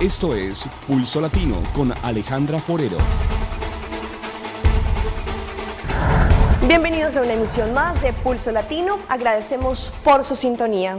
Esto es Pulso Latino con Alejandra Forero. Bienvenidos a una emisión más de Pulso Latino. Agradecemos por su sintonía.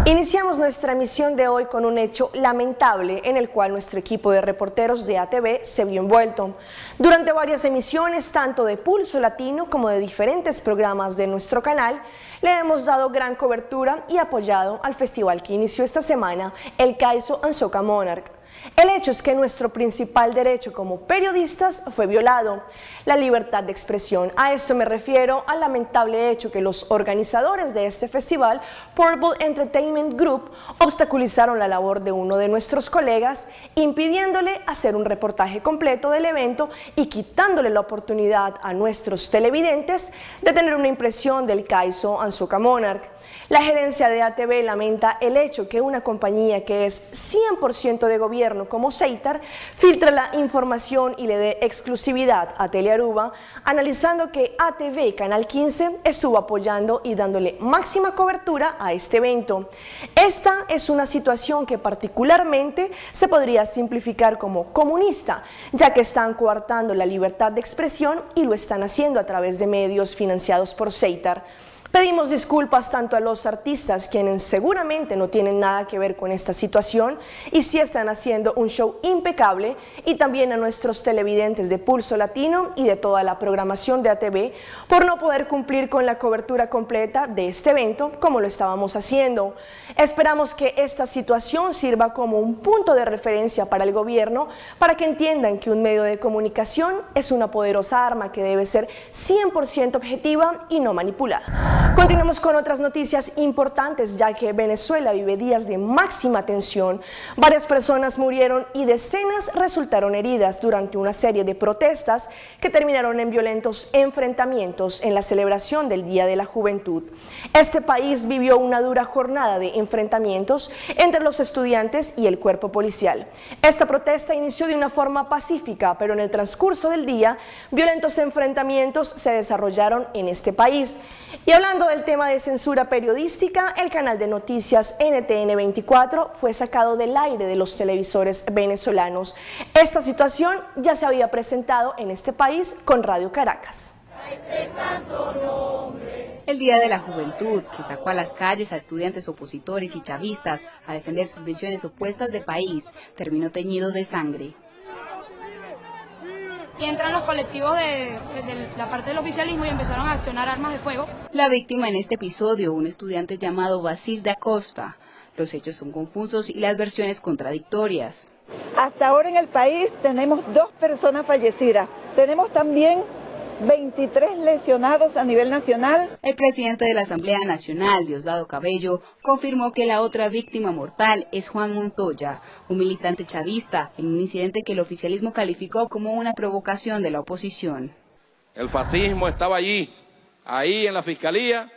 Iniciamos nuestra emisión de hoy con un hecho lamentable en el cual nuestro equipo de reporteros de ATV se vio envuelto. Durante varias emisiones, tanto de Pulso Latino como de diferentes programas de nuestro canal, le hemos dado gran cobertura y apoyado al festival que inició esta semana, el CAISO Ansoca Monarch. El hecho es que nuestro principal derecho como periodistas fue violado, la libertad de expresión. A esto me refiero al lamentable hecho que los organizadores de este festival, Purple Entertainment Group, obstaculizaron la labor de uno de nuestros colegas, impidiéndole hacer un reportaje completo del evento y quitándole la oportunidad a nuestros televidentes de tener una impresión del CAISO Ansoca Monarch. La gerencia de ATV lamenta el hecho que una compañía que es 100% de gobierno como Ceitar filtre la información y le dé exclusividad a Telearuba, analizando que ATV Canal 15 estuvo apoyando y dándole máxima cobertura a este evento. Esta es una situación que particularmente se podría simplificar como comunista, ya que están coartando la libertad de expresión y lo están haciendo a través de medios financiados por Ceitar. Pedimos disculpas tanto a los artistas, quienes seguramente no tienen nada que ver con esta situación y sí están haciendo un show impecable, y también a nuestros televidentes de Pulso Latino y de toda la programación de ATV por no poder cumplir con la cobertura completa de este evento como lo estábamos haciendo. Esperamos que esta situación sirva como un punto de referencia para el gobierno, para que entiendan que un medio de comunicación es una poderosa arma que debe ser 100% objetiva y no manipulada. Continuamos con otras noticias importantes, ya que Venezuela vive días de máxima tensión. Varias personas murieron y decenas resultaron heridas durante una serie de protestas que terminaron en violentos enfrentamientos en la celebración del Día de la Juventud. Este país vivió una dura jornada de enfrentamientos entre los estudiantes y el cuerpo policial. Esta protesta inició de una forma pacífica, pero en el transcurso del día, violentos enfrentamientos se desarrollaron en este país. Y hablando del tema de censura periodística, el canal de noticias NTN 24 fue sacado del aire de los televisores venezolanos. Esta situación ya se había presentado en este país con Radio Caracas. El Día de la Juventud, que sacó a las calles a estudiantes opositores y chavistas a defender sus visiones opuestas de país, terminó teñido de sangre. Y entran los colectivos de la parte del oficialismo y empezaron a accionar armas de fuego. La víctima en este episodio, un estudiante llamado Basil da Costa. Los hechos son confusos y las versiones contradictorias. Hasta ahora en el país tenemos 2 personas fallecidas. Tenemos también 23 lesionados a nivel nacional. El presidente de la Asamblea Nacional, Diosdado Cabello, confirmó que la otra víctima mortal es Juan Montoya, un militante chavista, en un incidente que el oficialismo calificó como una provocación de la oposición. El fascismo estaba allí, ahí en la fiscalía,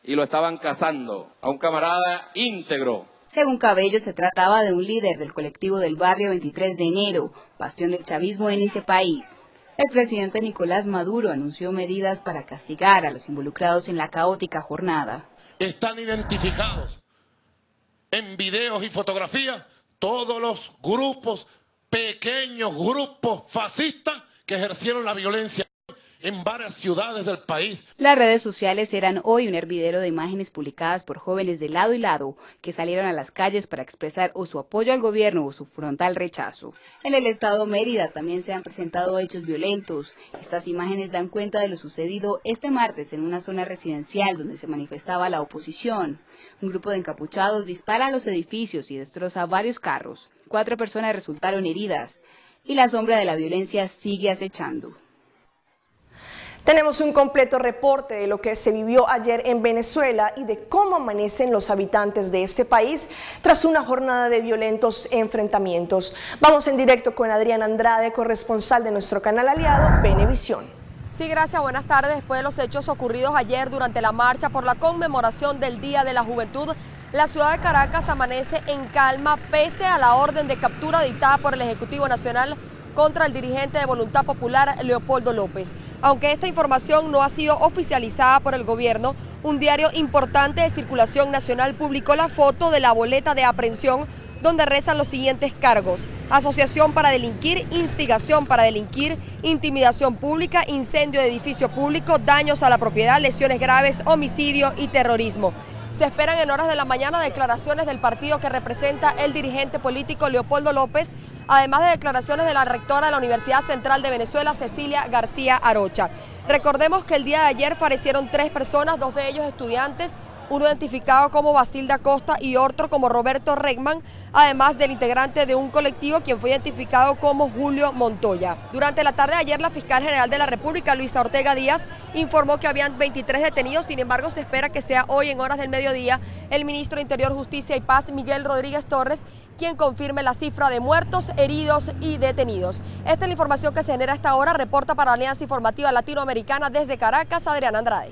y lo estaban cazando a un camarada íntegro. Según Cabello, se trataba de un líder del colectivo del barrio 23 de enero, bastión del chavismo en ese país. El presidente Nicolás Maduro anunció medidas para castigar a los involucrados en la caótica jornada. Están identificados en videos y fotografías todos los grupos, pequeños grupos fascistas que ejercieron la violencia en varias ciudades del país. Las redes sociales eran hoy un hervidero de imágenes publicadas por jóvenes de lado y lado que salieron a las calles para expresar o su apoyo al gobierno o su frontal rechazo. En el estado Mérida también se han presentado hechos violentos. Estas imágenes dan cuenta de lo sucedido este martes en una zona residencial donde se manifestaba la oposición. Un grupo de encapuchados dispara a los edificios y destroza varios carros. 4 personas resultaron heridas y la sombra de la violencia sigue acechando. Tenemos un completo reporte de lo que se vivió ayer en Venezuela y de cómo amanecen los habitantes de este país tras una jornada de violentos enfrentamientos. Vamos en directo con Adriana Andrade, corresponsal de nuestro canal aliado Venevisión. Sí, gracias, buenas tardes. Después de los hechos ocurridos ayer durante la marcha por la conmemoración del Día de la Juventud, la ciudad de Caracas amanece en calma pese a la orden de captura dictada por el Ejecutivo Nacional contra el dirigente de Voluntad Popular, Leopoldo López. Aunque esta información no ha sido oficializada por el gobierno, un diario importante de circulación nacional publicó la foto de la boleta de aprehensión donde rezan los siguientes cargos: asociación para delinquir, instigación para delinquir, intimidación pública, incendio de edificio público, daños a la propiedad, lesiones graves, homicidio y terrorismo. Se esperan en horas de la mañana declaraciones del partido que representa el dirigente político Leopoldo López, además de declaraciones de la rectora de la Universidad Central de Venezuela, Cecilia García Arocha. Recordemos que el día de ayer fallecieron 3 personas, 2 de ellos estudiantes, uno identificado como Basilda Costa y otro como Roberto Regman, además del integrante de un colectivo quien fue identificado como Julio Montoya. Durante la tarde de ayer, la fiscal general de la República, Luisa Ortega Díaz, informó que habían 23 detenidos. Sin embargo, se espera que sea hoy en horas del mediodía el ministro de Interior, Justicia y Paz, Miguel Rodríguez Torres, quien confirme la cifra de muertos, heridos y detenidos. Esta es la información que se genera a esta hora. Reporta para Alianza Informativa Latinoamericana desde Caracas, Adriana Andrade.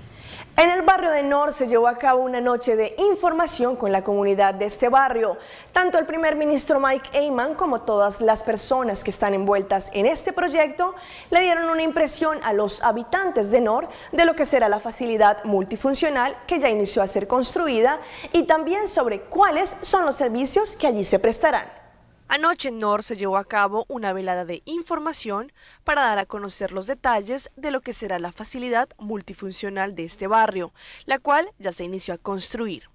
En el barrio de Nor se llevó a cabo una noche de información con la comunidad de este barrio. Tanto el primer ministro Mike Eyman como todas las personas que están envueltas en este proyecto le dieron una impresión a los habitantes de Nor de lo que será la facilidad multifuncional que ya inició a ser construida y también sobre cuáles son los servicios que allí se prestarán. Anoche en Nor se llevó a cabo una velada de información para dar a conocer los detalles de lo que será la facilidad multifuncional de este barrio, la cual ya se inició a construir.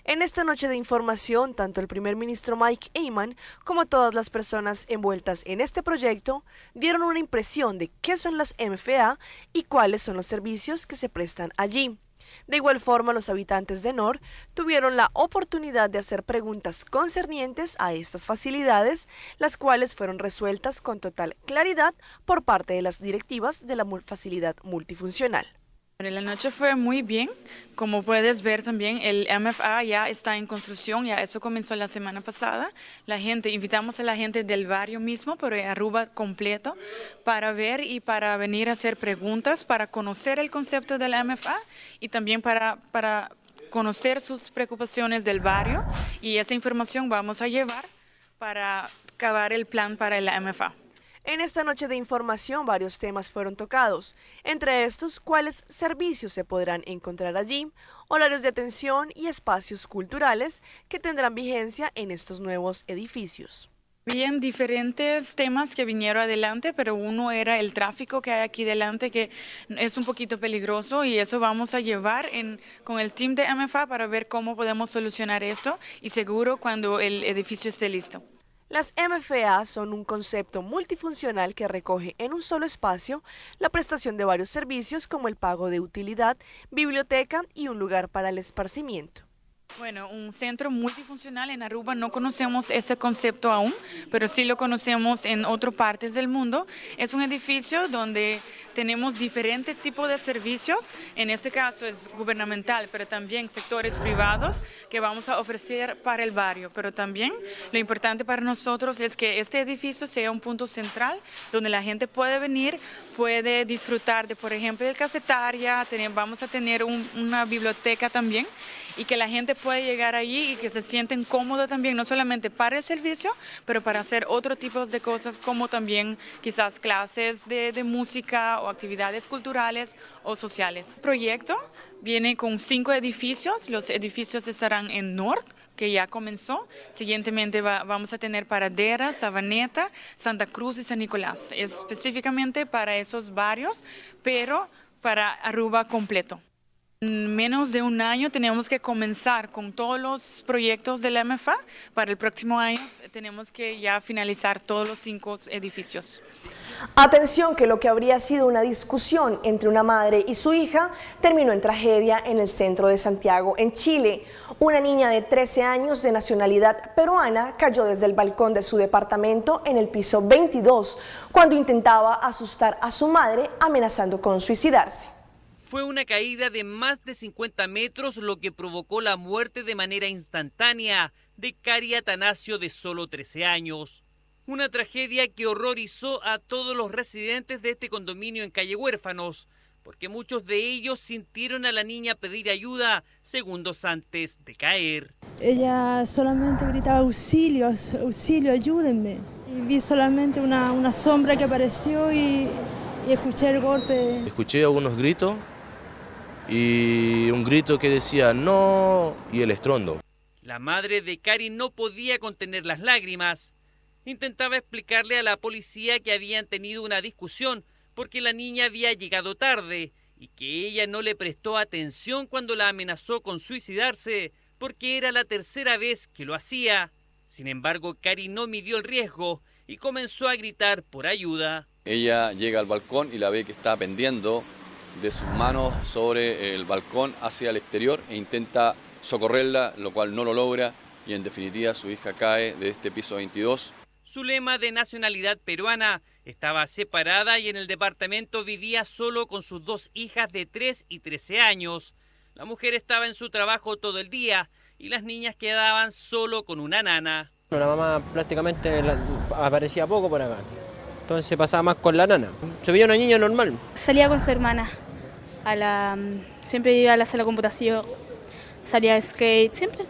En esta noche de información, tanto el primer ministro Mike Eyman como todas las personas envueltas en este proyecto dieron una impresión de qué son las MFA y cuáles son los servicios que se prestan allí. De igual forma, los habitantes de Nor tuvieron la oportunidad de hacer preguntas concernientes a estas facilidades, las cuales fueron resueltas con total claridad por parte de las directivas de la facilidad multifuncional. La noche fue muy bien, como puedes ver también el MFA ya está en construcción, ya eso comenzó la semana pasada. Invitamos a la gente del barrio mismo, pero en Aruba completo, para ver y para venir a hacer preguntas, para conocer el concepto del MFA y también para conocer sus preocupaciones del barrio, y esa información vamos a llevar para acabar el plan para el MFA. En esta noche de información varios temas fueron tocados, entre estos cuáles servicios se podrán encontrar allí, horarios de atención y espacios culturales que tendrán vigencia en estos nuevos edificios. Bien, diferentes temas que vinieron adelante, pero uno era el tráfico que hay aquí delante, que es un poquito peligroso, y eso vamos a llevar con el team de MFA para ver cómo podemos solucionar esto, y seguro cuando el edificio esté listo. Las MFA son un concepto multifuncional que recoge en un solo espacio la prestación de varios servicios como el pago de utilidad, biblioteca y un lugar para el esparcimiento. Bueno, un centro multifuncional en Aruba no conocemos ese concepto aún, pero sí lo conocemos en otras partes del mundo. Es un edificio donde tenemos diferentes tipos de servicios, en este caso es gubernamental, pero también sectores privados que vamos a ofrecer para el barrio. Pero también lo importante para nosotros es que este edificio sea un punto central donde la gente puede venir, puede disfrutar de, por ejemplo, de cafetería, vamos a tener una biblioteca también, y que la gente puede llegar allí y que se sienten cómodos también, no solamente para el servicio, pero para hacer otro tipo de cosas como también quizás clases de música o actividades culturales o sociales. El proyecto viene con 5 edificios, los edificios estarán en Nord, que ya comenzó. Siguientemente vamos a tener Paradera, Sabaneta, Santa Cruz y San Nicolás, específicamente para esos barrios, pero para Aruba completo. En menos de un año tenemos que comenzar con todos los proyectos del MFA. Para el próximo año tenemos que ya finalizar todos los 5 edificios. Atención, que lo que habría sido una discusión entre una madre y su hija terminó en tragedia en el centro de Santiago, en Chile. Una niña de 13 años de nacionalidad peruana cayó desde el balcón de su departamento en el piso 22 cuando intentaba asustar a su madre amenazando con suicidarse. Fue una caída de más de 50 metros lo que provocó la muerte de manera instantánea de Cari Atanasio, de solo 13 años. Una tragedia que horrorizó a todos los residentes de este condominio en Calle Huérfanos, porque muchos de ellos sintieron a la niña pedir ayuda segundos antes de caer. Ella solamente gritaba auxilio, auxilio, ayúdenme. Y vi solamente una sombra que apareció y escuché el golpe. Escuché algunos gritos y un grito que decía no y el estrondo. La madre de Cari no podía contener las lágrimas. Intentaba explicarle a la policía que habían tenido una discusión porque la niña había llegado tarde y que ella no le prestó atención cuando la amenazó con suicidarse porque era la tercera vez que lo hacía. Sin embargo, Cari no midió el riesgo y comenzó a gritar por ayuda. Ella llega al balcón y la ve que está pendiendo de sus manos sobre el balcón hacia el exterior e intenta socorrerla, lo cual no lo logra y en definitiva su hija cae de este piso 22. Zulema, de nacionalidad peruana, estaba separada y en el departamento vivía solo con sus dos hijas de 3 y 13 años. La mujer estaba en su trabajo todo el día y las niñas quedaban solo con una nana. La mamá prácticamente aparecía poco por acá, entonces pasaba más con la nana. Se veía una niña normal. Salía con su hermana, siempre iba a la sala de computación, salía a skate, siempre.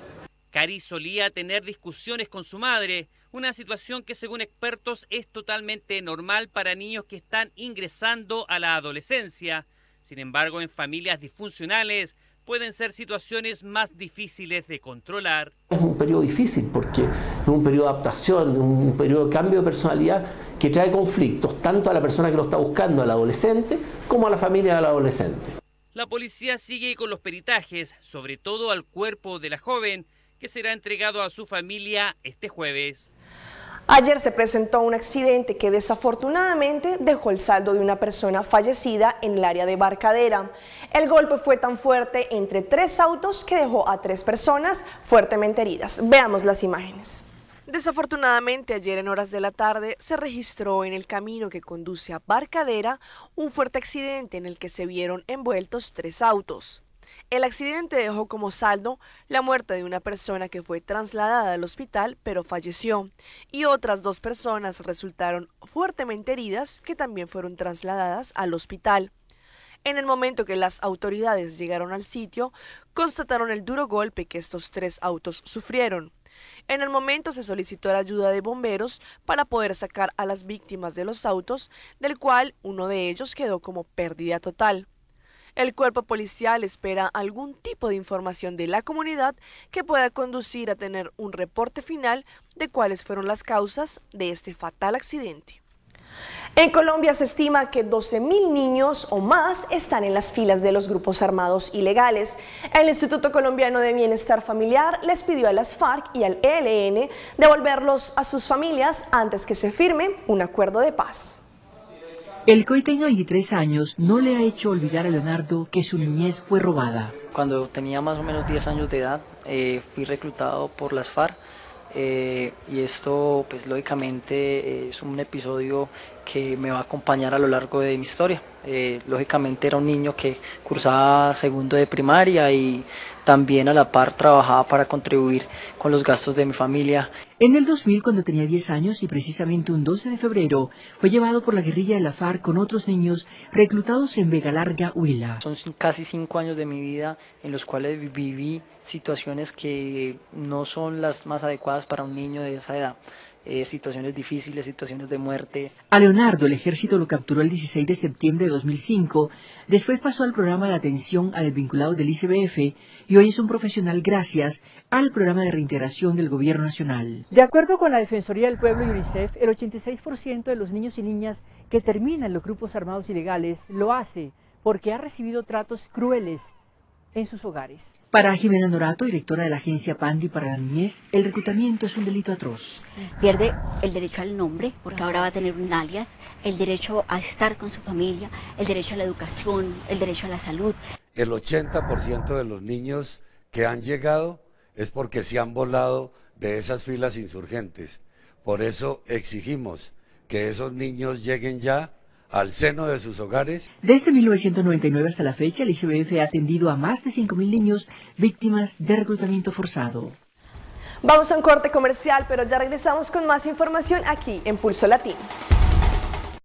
Cari solía tener discusiones con su madre, una situación que según expertos es totalmente normal para niños que están ingresando a la adolescencia. Sin embargo, en familias disfuncionales pueden ser situaciones más difíciles de controlar. Es un periodo difícil porque es un periodo de adaptación, un periodo de cambio de personalidad que trae conflictos tanto a la persona que lo está buscando, al adolescente, como a la familia del adolescente. La policía sigue con los peritajes, sobre todo al cuerpo de la joven, que será entregado a su familia este jueves. Ayer se presentó un accidente que desafortunadamente dejó el saldo de una persona fallecida en el área de Barcadera. El golpe fue tan fuerte entre 3 autos que dejó a 3 personas fuertemente heridas. Veamos las imágenes. Desafortunadamente, ayer en horas de la tarde se registró en el camino que conduce a Barcadera un fuerte accidente en el que se vieron envueltos 3 autos. El accidente dejó como saldo la muerte de una persona que fue trasladada al hospital pero falleció y otras 2 personas resultaron fuertemente heridas que también fueron trasladadas al hospital. En el momento que las autoridades llegaron al sitio, constataron el duro golpe que estos 3 autos sufrieron. En el momento se solicitó la ayuda de bomberos para poder sacar a las víctimas de los autos, del cual uno de ellos quedó como pérdida total. El cuerpo policial espera algún tipo de información de la comunidad que pueda conducir a tener un reporte final de cuáles fueron las causas de este fatal accidente. En Colombia se estima que 12.000 niños o más están en las filas de los grupos armados ilegales. El Instituto Colombiano de Bienestar Familiar les pidió a las FARC y al ELN devolverlos a sus familias antes que se firme un acuerdo de paz. El coiteño de 23 años no le ha hecho olvidar a Leonardo que su niñez fue robada. Cuando tenía más o menos 10 años de edad, fui reclutado por las FARC y esto pues lógicamente es un episodio que me va a acompañar a lo largo de mi historia. Lógicamente era un niño que cursaba segundo de primaria y también a la par trabajaba para contribuir con los gastos de mi familia. En el 2000, cuando tenía 10 años y precisamente un 12 de febrero, fue llevado por la guerrilla de la FARC con otros niños reclutados en Vega Larga, Huila. Son casi 5 años de mi vida en los cuales viví situaciones que no son las más adecuadas para un niño de esa edad. Situaciones difíciles, situaciones de muerte. A Leonardo el ejército lo capturó el 16 de septiembre de 2005, después pasó al programa de atención a desvinculados del ICBF y hoy es un profesional gracias al programa de reintegración del Gobierno Nacional. De acuerdo con la Defensoría del Pueblo y UNICEF, el 86% de los niños y niñas que terminan los grupos armados ilegales lo hace porque ha recibido tratos crueles en sus hogares. Para Jimena Norato, directora de la agencia Pandi para la niñez, el reclutamiento es un delito atroz. Pierde el derecho al nombre, porque ahora va a tener un alias, el derecho a estar con su familia, el derecho a la educación, el derecho a la salud. El 80% de los niños que han llegado es porque se han volado de esas filas insurgentes. Por eso exigimos que esos niños lleguen ya al seno de sus hogares. Desde 1999 hasta la fecha, el ICBF ha atendido a más de 5.000 niños víctimas de reclutamiento forzado. Vamos a un corte comercial, pero ya regresamos con más información aquí en Pulso Latino.